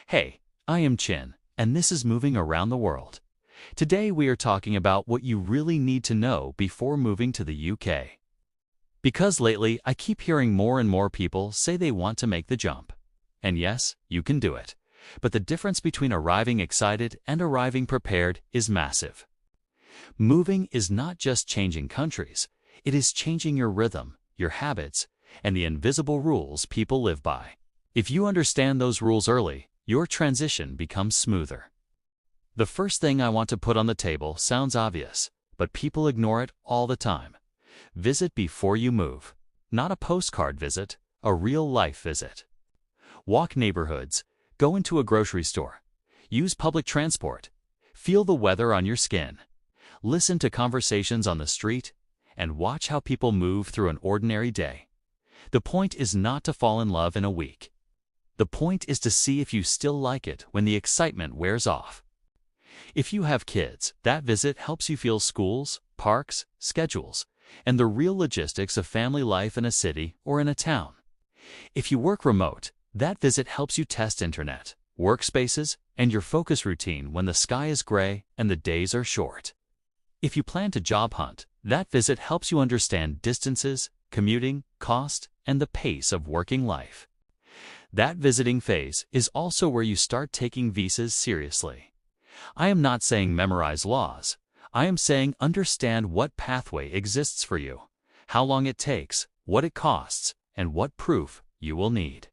Hey, I am Chin, and this is Moving Around the World. Today we are talking about what you really need to know before moving to the UK. Because lately I keep hearing more and more people say they want to make the jump. And yes, you can do it. But the difference between arriving excited and arriving prepared is massive. Moving is not just changing countries, it is changing your rhythm, your habits, and the invisible rules people live by. If you understand those rules early, your transition becomes smoother. The first thing I want to put on the table sounds obvious, but people ignore it all the time. Visit before you move. Not a postcard visit, a real-life visit. Walk neighborhoods, go into a grocery store, use public transport, feel the weather on your skin, listen to conversations on the street, and watch how people move through an ordinary day. The point is not to fall in love in a week. The point is to see if you still like it when the excitement wears off. If you have kids, that visit helps you feel schools, parks, schedules, and the real logistics of family life in a city or in a town. If you work remote, that visit helps you test internet, workspaces, and your focus routine when the sky is gray and the days are short. If you plan to job hunt, that visit helps you understand distances, commuting, cost, and the pace of working life. That visiting phase is also where you start taking visas seriously. I am not saying memorize laws. I am saying understand what pathway exists for you, how long it takes, what it costs, and what proof you will need.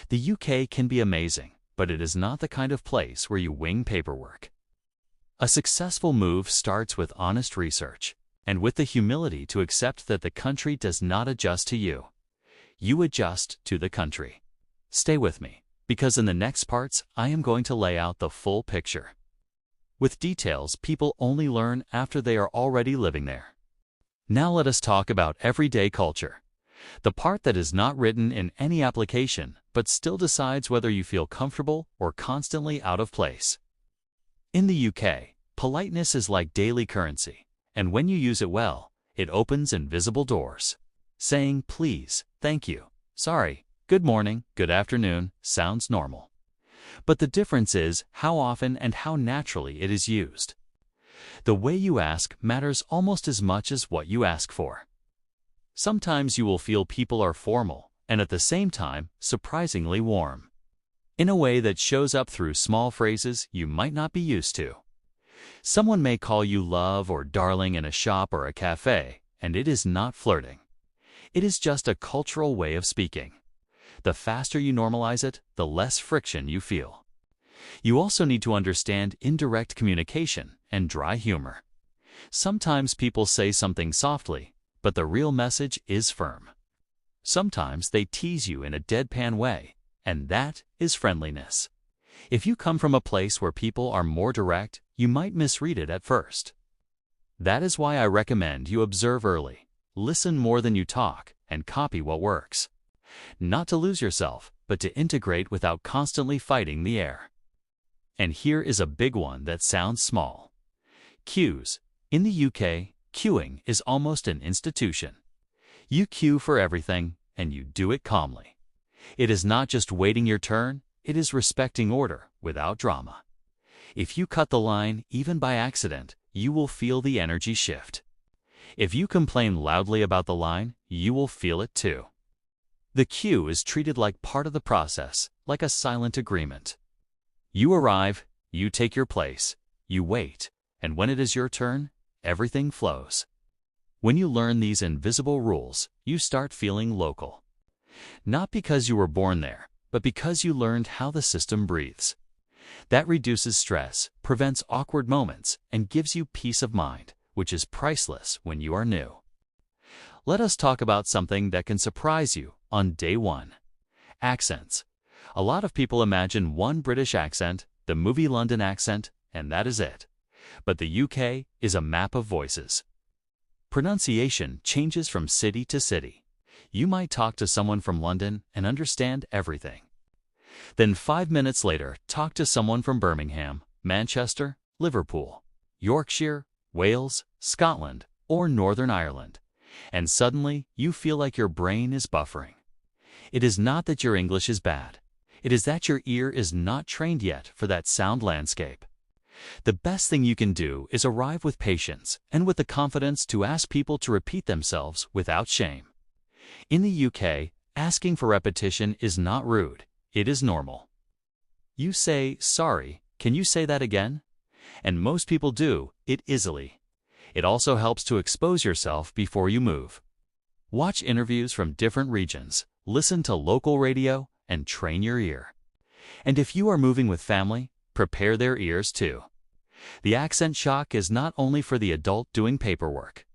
The UK can be amazing, but it is not the kind of place where you wing paperwork. A successful move starts with honest research, and with the humility to accept that the country does not adjust to you. You adjust to the country. Stay with me, because in the next parts, I am going to lay out the full picture. With details people only learn after they are already living there. Now let us talk about everyday culture. The part that is not written in any application, but still decides whether you feel comfortable or constantly out of place. In the UK, politeness is like daily currency, and when you use it well, it opens invisible doors. Saying please, thank you, sorry, good morning, good afternoon sounds normal. But the difference is how often and how naturally it is used. The way you ask matters almost as much as what you ask for. Sometimes you will feel people are formal, and at the same time, surprisingly warm. In a way that shows up through small phrases you might not be used to. Someone may call you love or darling in a shop or a cafe, and it is not flirting. It is just a cultural way of speaking. The faster you normalize it, the less friction you feel. You also need to understand indirect communication and dry humor. Sometimes people say something softly, but the real message is firm. Sometimes they tease you in a deadpan way, and that is friendliness. If you come from a place where people are more direct, you might misread it at first. That is why I recommend you observe early, listen more than you talk, and copy what works. Not to lose yourself, but to integrate without constantly fighting the air. And here is a big one that sounds small. Queues. In the UK, queuing is almost an institution. You queue for everything, and you do it calmly. It is not just waiting your turn, it is respecting order without drama. If you cut the line, even by accident, you will feel the energy shift. If you complain loudly about the line, you will feel it too. The queue is treated like part of the process, like a silent agreement. You arrive, you take your place, you wait, and when it is your turn, everything flows. When you learn these invisible rules, you start feeling local. Not because you were born there, but because you learned how the system breathes. That reduces stress, prevents awkward moments, and gives you peace of mind, which is priceless when you are new. Let us talk about something that can surprise you on day one. Accents. A lot of people imagine one British accent, the movie London accent, and that is it. But the UK is a map of voices. Pronunciation changes from city to city. You might talk to someone from London and understand everything. Then 5 minutes later, talk to someone from Birmingham, Manchester, Liverpool, Yorkshire, Wales, Scotland, or Northern Ireland. And suddenly, you feel like your brain is buffering. It is not that your English is bad. It is that your ear is not trained yet for that sound landscape. The best thing you can do is arrive with patience and with the confidence to ask people to repeat themselves without shame. In the UK, asking for repetition is not rude, it is normal. You say, "Sorry, can you say that again?" And most people do it easily. It also helps to expose yourself before you move. Watch interviews from different regions, listen to local radio, and train your ear. And if you are moving with family, prepare their ears too. The accent shock is not only for the adult doing paperwork.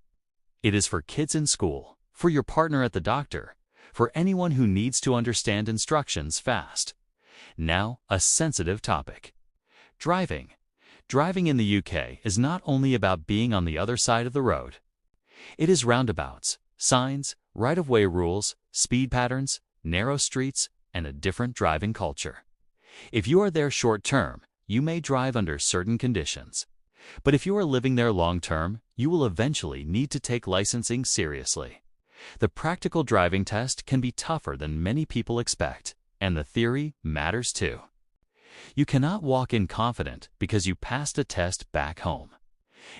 It is for kids in school, for your partner at the doctor, for anyone who needs to understand instructions fast. Now, a sensitive topic. Driving. Driving in the UK is not only about being on the other side of the road. It is roundabouts, signs, right-of-way rules, speed patterns, narrow streets, and a different driving culture. If you are there short-term, you may drive under certain conditions. But if you are living there long-term, you will eventually need to take licensing seriously. The practical driving test can be tougher than many people expect, and the theory matters too. You cannot walk in confident because you passed a test back home.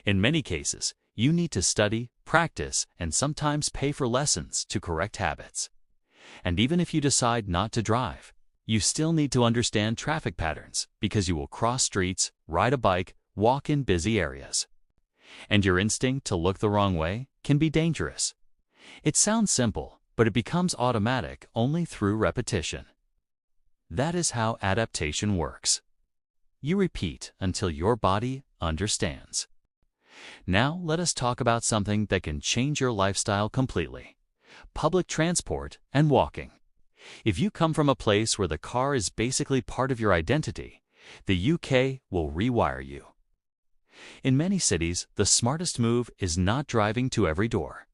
In many cases, you need to study, practice, and sometimes pay for lessons to correct habits. And even if you decide not to drive, you still need to understand traffic patterns because you will cross streets, ride a bike, walk in busy areas. And your instinct to look the wrong way can be dangerous. It sounds simple, but it becomes automatic only through repetition. That is how adaptation works. You repeat until your body understands. Now let us talk about something that can change your lifestyle completely: public transport and walking. If you come from a place where the car is basically part of your identity, the UK will rewire you. In many cities, the smartest move is not driving to every door.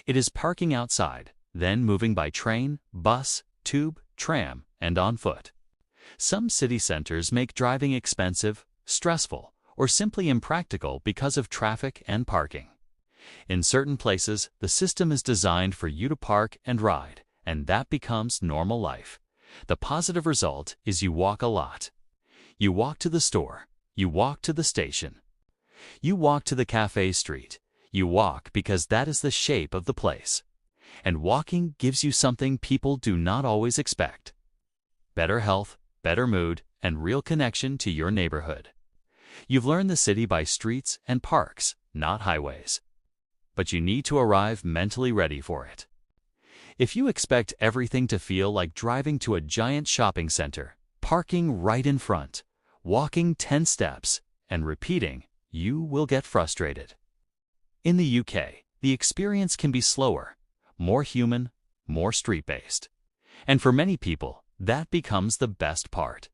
It is parking outside, then moving by train, bus, tube, tram, and on foot. Some city centers make driving expensive, stressful, or simply impractical because of traffic and parking. In certain places, the system is designed for you to park and ride, and that becomes normal life. The positive result is you walk a lot. You walk to the store. You walk to the station. You walk to the cafe street. You walk because that is the shape of the place. And walking gives you something people do not always expect: better health, better mood, and real connection to your neighborhood. You've learned the city by streets and parks, not highways. But you need to arrive mentally ready for it. If you expect everything to feel like driving to a giant shopping center, parking right in front, walking 10 steps, and repeating, you will get frustrated. In the UK, the experience can be slower, more human, more street-based. And for many people, that becomes the best part.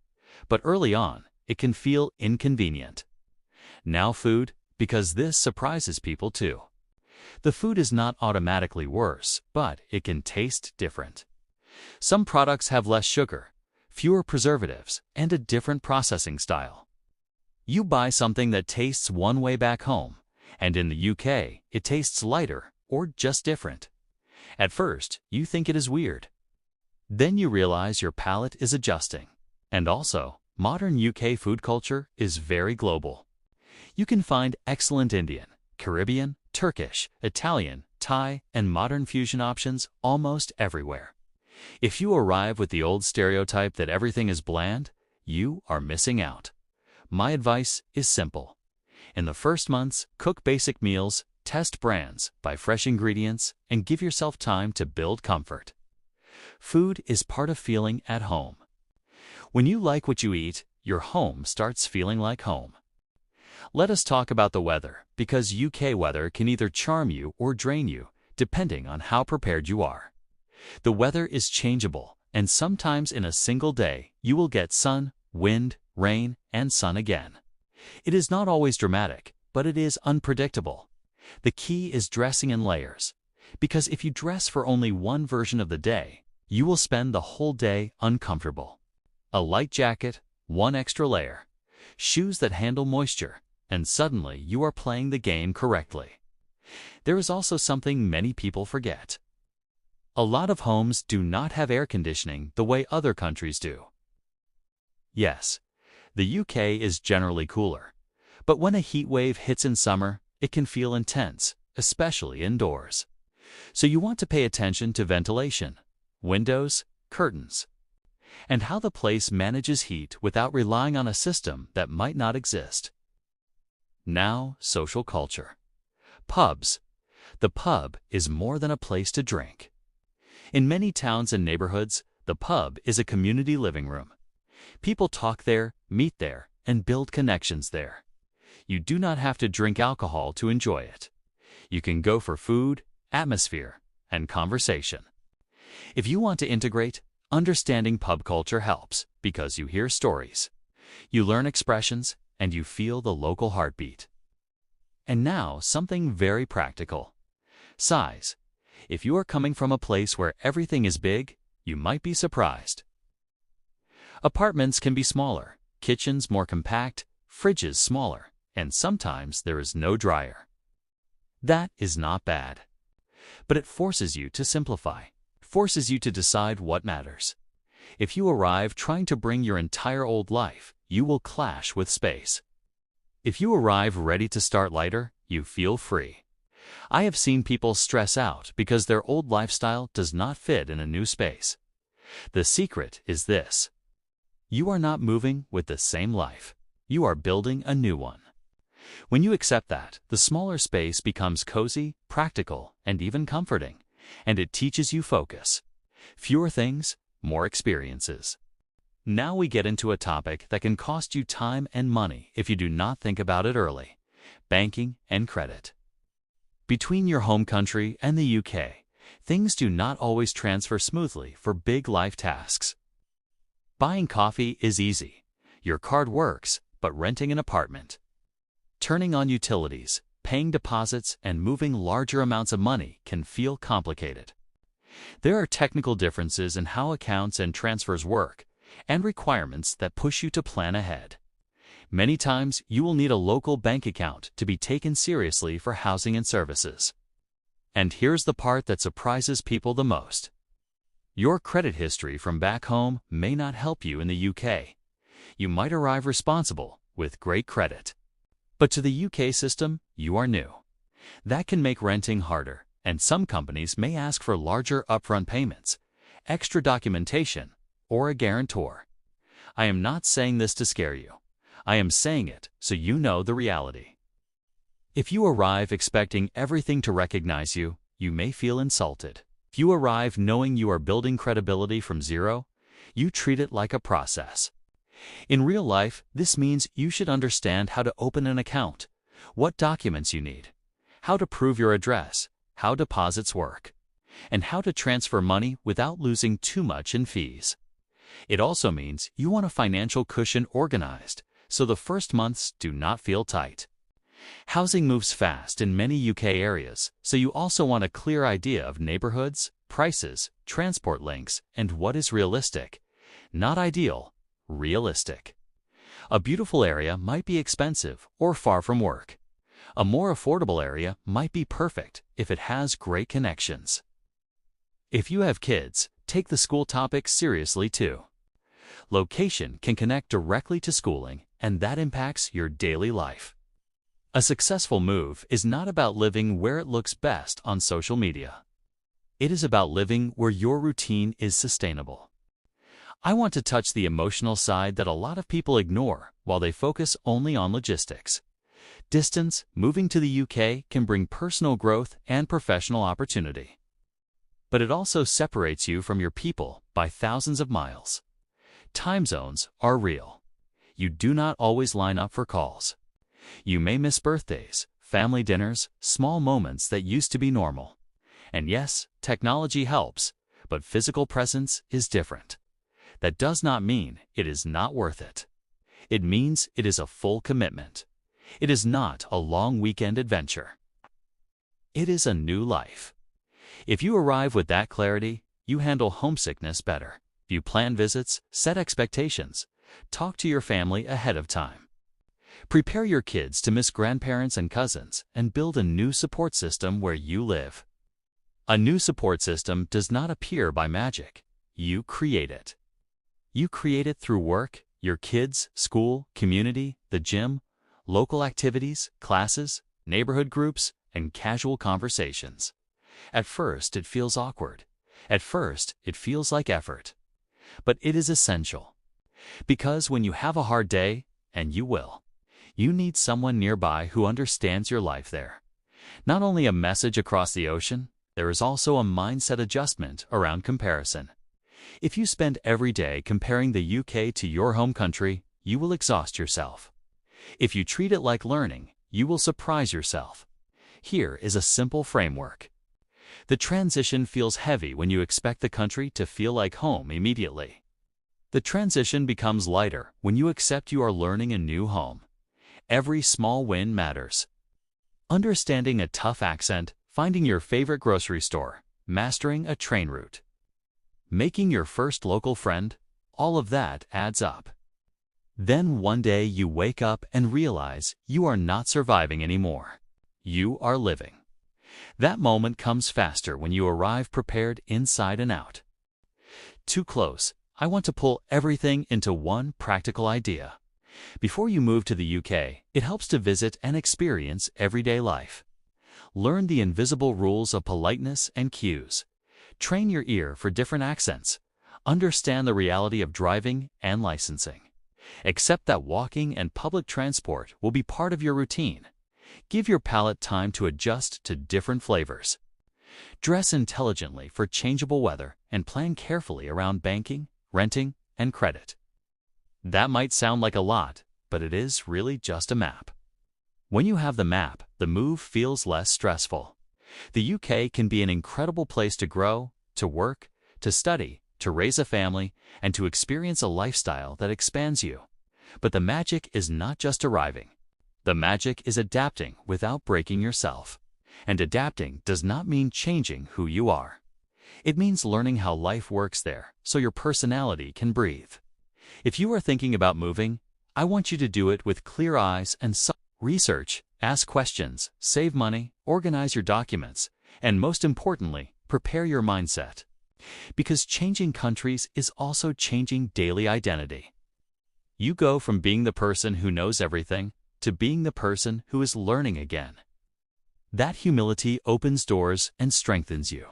But early on, it can feel inconvenient. Now food, because this surprises people too. The food is not automatically worse, but it can taste different. Some products have less sugar, fewer preservatives, and a different processing style. You buy something that tastes one way back home, and in the UK, it tastes lighter or just different. At first, you think it is weird. Then you realize your palate is adjusting. And also, modern UK food culture is very global. You can find excellent Indian, Caribbean, Turkish, Italian, Thai, and modern fusion options almost everywhere. If you arrive with the old stereotype that everything is bland, you are missing out. My advice is simple. In the first months, cook basic meals, test brands, buy fresh ingredients, and give yourself time to build comfort. Food is part of feeling at home. When you like what you eat, your home starts feeling like home. Let us talk about the weather, because UK weather can either charm you or drain you, depending on how prepared you are. The weather is changeable, and sometimes in a single day, you will get sun, wind, rain, and sun again. It is not always dramatic, but it is unpredictable. The key is dressing in layers, because if you dress for only one version of the day, you will spend the whole day uncomfortable. A light jacket, one extra layer, shoes that handle moisture, and suddenly you are playing the game correctly. There is also something many people forget. A lot of homes do not have air conditioning the way other countries do. Yes, the UK is generally cooler, but when a heat wave hits in summer, it can feel intense, especially indoors. So you want to pay attention to ventilation, windows, curtains, and how the place manages heat without relying on a system that might not exist. Now, social culture. Pubs. The pub is more than a place to drink. In many towns and neighborhoods, the pub is a community living room. People talk there, meet there, and build connections there. You do not have to drink alcohol to enjoy it. You can go for food, atmosphere, and conversation. If you want to integrate, understanding pub culture helps because you hear stories, you learn expressions, and you feel the local heartbeat. And now, something very practical. Size. If you are coming from a place where everything is big, you might be surprised. Apartments can be smaller, kitchens more compact, fridges smaller, and sometimes there is no dryer. That is not bad. But it forces you to simplify, forces you to decide what matters. If you arrive trying to bring your entire old life, you will clash with space. If you arrive ready to start lighter, you feel free. I have seen people stress out because their old lifestyle does not fit in a new space. The secret is this. You are not moving with the same life. You are building a new one. When you accept that, the smaller space becomes cozy, practical, and even comforting, and it teaches you focus. Fewer things, more experiences. Now we get into a topic that can cost you time and money if you do not think about it early: banking and credit. Between your home country and the UK, things do not always transfer smoothly for big life tasks. Buying coffee is easy. Your card works, but renting an apartment, turning on utilities, paying deposits, and moving larger amounts of money can feel complicated. There are technical differences in how accounts and transfers work, and requirements that push you to plan ahead. Many times, you will need a local bank account to be taken seriously for housing and services. And here's the part that surprises people the most. Your credit history from back home may not help you in the UK. You might arrive responsible, with great credit. But to the UK system, you are new. That can make renting harder, and some companies may ask for larger upfront payments, extra documentation, or a guarantor. I am not saying this to scare you. I am saying it so you know the reality. If you arrive expecting everything to recognize you, you may feel insulted. If you arrive knowing you are building credibility from zero, you treat it like a process. In real life, this means you should understand how to open an account, what documents you need, how to prove your address, how deposits work, and how to transfer money without losing too much in fees. It also means you want a financial cushion organized, so the first months do not feel tight. Housing moves fast in many UK areas, so you also want a clear idea of neighborhoods, prices, transport links, and what is realistic. Not ideal, realistic. A beautiful area might be expensive or far from work. A more affordable area might be perfect if it has great connections. If you have kids, take the school topic seriously too. Location can connect directly to schooling, and that impacts your daily life. A successful move is not about living where it looks best on social media. It is about living where your routine is sustainable. I want to touch the emotional side that a lot of people ignore while they focus only on logistics. Distance, moving to the UK can bring personal growth and professional opportunity. But it also separates you from your people by thousands of miles. Time zones are real. You do not always line up for calls. You may miss birthdays, family dinners, small moments that used to be normal. And yes, technology helps, but physical presence is different. That does not mean it is not worth it. It means it is a full commitment. It is not a long weekend adventure. It is a new life. If you arrive with that clarity, you handle homesickness better. You plan visits, set expectations, talk to your family ahead of time. Prepare your kids to miss grandparents and cousins, and build a new support system where you live. A new support system does not appear by magic. You create it. You create it through work, Your kids, school, community, the gym, local activities, classes, neighborhood groups, and casual conversations. At first, it feels awkward. At first, it feels like effort. But it is essential. Because when you have a hard day, and you will, you need someone nearby who understands your life there. Not only a message across the ocean, there is also a mindset adjustment around comparison. If you spend every day comparing the UK to your home country, you will exhaust yourself. If you treat it like learning, you will surprise yourself. Here is a simple framework. The transition feels heavy when you expect the country to feel like home immediately. The transition becomes lighter when you accept you are learning a new home. Every small win matters. Understanding a tough accent, finding your favorite grocery store, mastering a train route, making your first local friend, all of that adds up. Then one day you wake up and realize you are not surviving anymore. You are living. That moment comes faster when you arrive prepared inside and out. Too close. I want to pull everything into one practical idea. Before you move to the UK, it helps to visit and experience everyday life. Learn the invisible rules of politeness and cues. Train your ear for different accents. Understand the reality of driving and licensing. Accept that walking and public transport will be part of your routine. Give your palate time to adjust to different flavors. Dress intelligently for changeable weather and plan carefully around banking, renting, and credit. That might sound like a lot, but it is really just a map. When you have the map, the move feels less stressful. The UK can be an incredible place to grow, to work, to study, to raise a family, and to experience a lifestyle that expands you. But the magic is not just arriving. The magic is adapting without breaking yourself. And adapting does not mean changing who you are. It means learning how life works there so your personality can breathe. If you are thinking about moving, I want you to do it with clear eyes and research, ask questions, save money, organize your documents, and most importantly, prepare your mindset. Because changing countries is also changing daily identity. You go from being the person who knows everything to being the person who is learning again. That humility opens doors and strengthens you.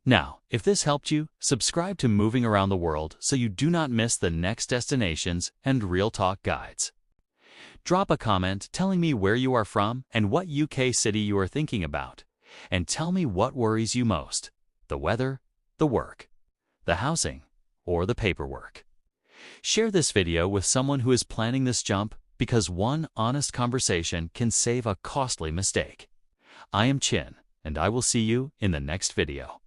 Now, if this helped you, subscribe to Moving Around the World so you do not miss the next destinations and real talk guides. Drop a comment telling me where you are from and what UK city you are thinking about. And tell me what worries you most: the weather, the work, the housing, or the paperwork. Share this video with someone who is planning this jump, because one honest conversation can save a costly mistake. I am Chin, and I will see you in the next video.